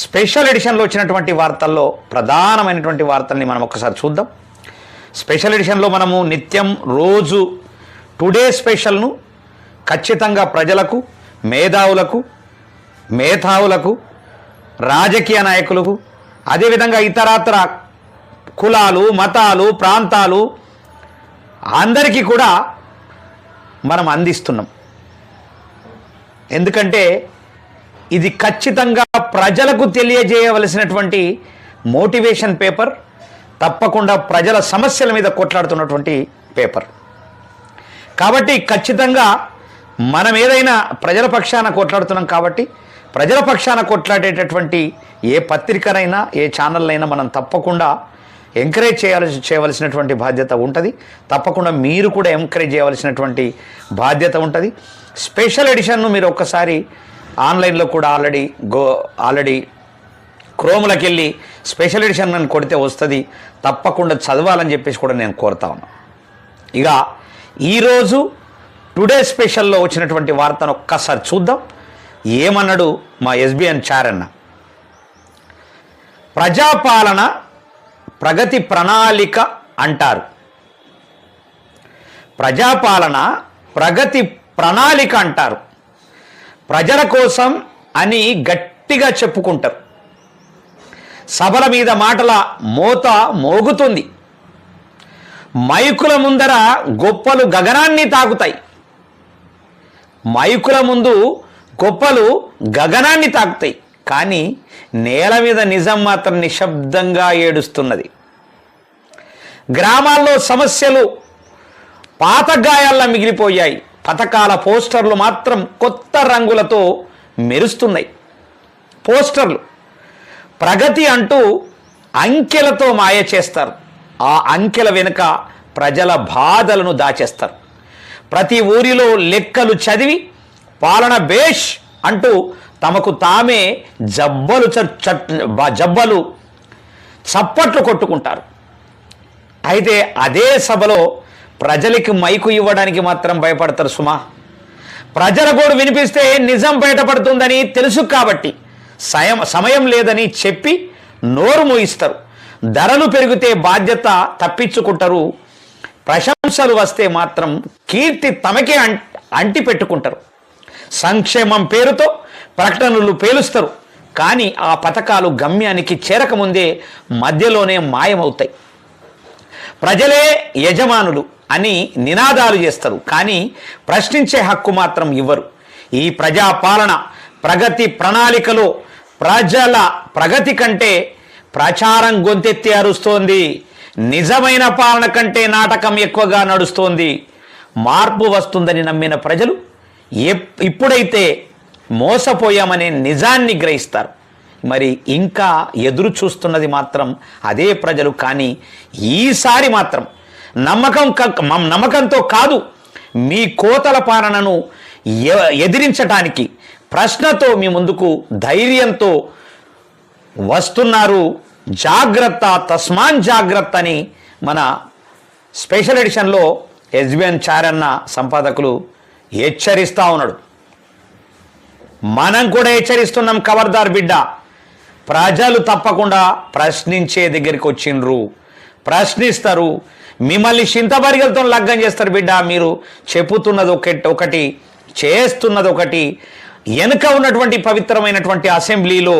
Special ఎడిషన్లో వచ్చినటువంటి వార్తల్లో ప్రధానమైనటువంటి వార్తల్ని మనం ఒకసారి చూద్దాం. స్పెషల్ ఎడిషన్లో మనము నిత్యం రోజు టుడే స్పెషల్ను ఖచ్చితంగా ప్రజలకు, మేధావులకు, రాజకీయ నాయకులకు, అదేవిధంగా ఇతరత్ర కులాలు, మతాలు, ప్రాంతాలు అందరికీ కూడా మనం అందిస్తున్నాం. ఎందుకంటే ఇది ఖచ్చితంగా ప్రజలకు తెలియజేయవలసినటువంటి మోటివేషన్ పేపర్, తప్పకుండా ప్రజల సమస్యల మీద కొట్లాడుతున్నటువంటి పేపర్. కాబట్టి ఖచ్చితంగా మనం ఏదైనా ప్రజల పక్షాన కొట్లాడుతున్నాం కాబట్టి ప్రజల పక్షాన కొట్లాడేటటువంటి ఏ పత్రికనైనా ఏ ఛానల్నైనా మనం తప్పకుండా ఎంకరేజ్ చేయవలసినటువంటి బాధ్యత ఉంటుంది. తప్పకుండా మీరు కూడా ఎంకరేజ్ చేయవలసినటువంటి బాధ్యత ఉంటుంది. స్పెషల్ ఎడిషన్ను మీరు ఒక్కసారి ఆన్లైన్లో కూడా ఆల్రెడీ క్రోమ్లోకి వెళ్ళి స్పెషల్ ఎడిషన్ అని కొడితే వస్తుంది. తప్పకుండా చదవాలని చెప్పేసి కూడా నేను కోరుతా ఉన్నాను. ఇక ఈరోజు టుడే స్పెషల్లో వచ్చినటువంటి వార్తను ఒక్కసారి చూద్దాం. ఏమన్నాడు మా ఎస్బిఎన్ చారన్న? ప్రజాపాలన ప్రగతి ప్రణాళిక అంటారు. ప్రజాపాలన ప్రగతి ప్రణాళిక అంటారు. ప్రజల కోసం అని గట్టిగా చెప్పుకుంటారు. సభల మీద మాటల మోత మోగుతుంది. మైకుల ముందర గొప్పలు గగనాన్ని తాకుతాయి. మైకుల ముందు గొప్పలు గగనాన్ని తాకుతాయి. కానీ నేల మీద నిజం మాత్రం నిశ్శబ్దంగా ఏడుస్తున్నది. గ్రామాల్లో సమస్యలు పాత గాయాల్లా మిగిలిపోయాయి. పథకాల పోస్టర్లు మాత్రం కొత్త రంగులతో మెరుస్తున్నాయి. పోస్టర్లు ప్రగతి అంటూ అంకెలతో మాయ చేస్తారు. ఆ అంకెల వెనుక ప్రజల బాధలను దాచేస్తారు. ప్రతి ఊరిలో లెక్కలు చదివి పాలన బేష్ అంటూ తమకు తామే జబ్బలు చప్పట్లు కొట్టుకుంటారు. అయితే అదే సభలో ప్రజలకి మైకు ఇవ్వడానికి మాత్రం భయపడతారు సుమా. ప్రజల గోడు వినిపిస్తే నిజం బయటపడుతుందని తెలుసు కాబట్టి సమయం లేదని చెప్పి నోరు మూయిస్తారు. ధరలు పెరిగితే బాధ్యత తప్పించుకుంటారు. ప్రశంసలు వస్తే మాత్రం కీర్తి తమకే అంటి పెట్టుకుంటారు. సంక్షేమం పేరుతో ప్రకటనలు పేలుస్తారు. కానీ ఆ పథకాలు గమ్యానికి చేరకముందే మధ్యలోనే మాయమవుతాయి. ప్రజలే యజమానులు అని నినాదాలు చేస్తారు. కానీ ప్రశ్నించే హక్కు మాత్రం ఇవ్వరు. ఈ ప్రజాపాలన ప్రగతి ప్రణాళికలో ప్రజల ప్రగతి కంటే ప్రచారం గొంతెత్తి అరుస్తోంది. నిజమైన పాలన కంటే నాటకం ఎక్కువగా నడుస్తోంది. మార్పు వస్తుందని నమ్మిన ప్రజలు ఇప్పుడైతే మోసపోయామనే నిజాన్ని గ్రహిస్తారు. మరి ఇంకా ఎదురు చూస్తున్నది మాత్రం అదే ప్రజలు. కానీ ఈసారి మాత్రం నమ్మకంతో కాదు, మీ కోతల పాలనను ఎదిరించడానికి ప్రశ్నతో మీ ముందుకు ధైర్యంతో వస్తున్నారు. జాగ్రత్త, తస్మాన్ జాగ్రత్త అని మన స్పెషల్ ఎడిషన్లో ఎస్బిఎన్ చారన్న సంపాదకులు హెచ్చరిస్తూ ఉన్నాడు. మనం కూడా హెచ్చరిస్తున్నాం. ఖబర్దార్ బిడ్డ, ప్రజలు తప్పకుండా ప్రశ్నించే దగ్గరికి వచ్చిండ్రు. ప్రశ్నిస్తారు. మిమ్మల్ని చింతబరిగలతో లగ్గం చేస్తారు బిడ్డ. మీరు చెప్పుతున్నది ఒకటి, చేస్తున్నది ఒకటి. వెనుక ఉన్నటువంటి పవిత్రమైనటువంటి అసెంబ్లీలో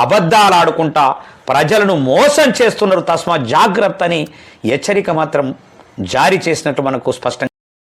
అబద్ధాలు ఆడుకుంటా ప్రజలను మోసం చేస్తున్నారు. తస్మాత్ జాగ్రత్త అని హెచ్చరిక మాత్రం జారీ చేసినట్టు మనకు స్పష్టంగా